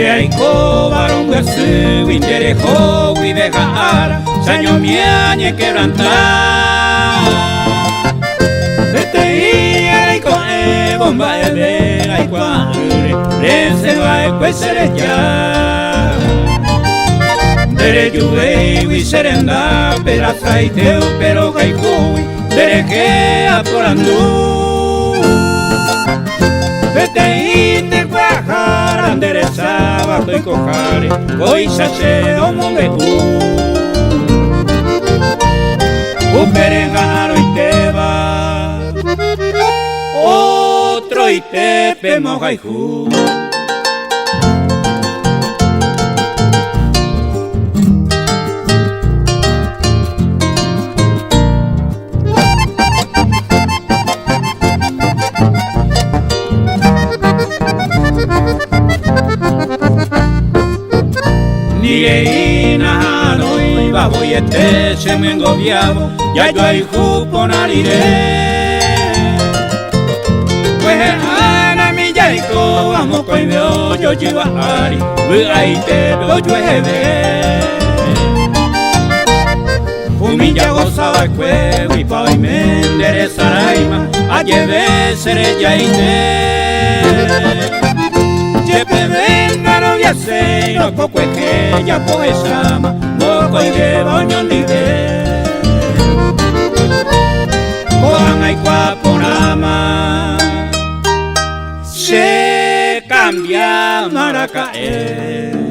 Seaiko barunga su winderejo wibejara Saño miañe quebrantar Vete iareiko e bomba e vera i quadre Rense va e quesere ya Dere juve wi serenda Pera traiteu pero gaikui Dere que aporandu Vete ite quajara Enderezaba toi cojare Coisa se omonge Uperengaro y teba Otro y tepe mojaijú Nigeina no iba voy este se me engobiaba ya yo hay jupo narire pues ana mi yaiko amo coi veo yo chiva ari ahí te veo yo hebe Fumilla gozaba el cuevo y pa' hoy me enderezaraima a lleve seré ya y Chepe venga no ya sé no poco es que ya poesama poco y de baño ni de Coan y cuaponama se cambia Maracaé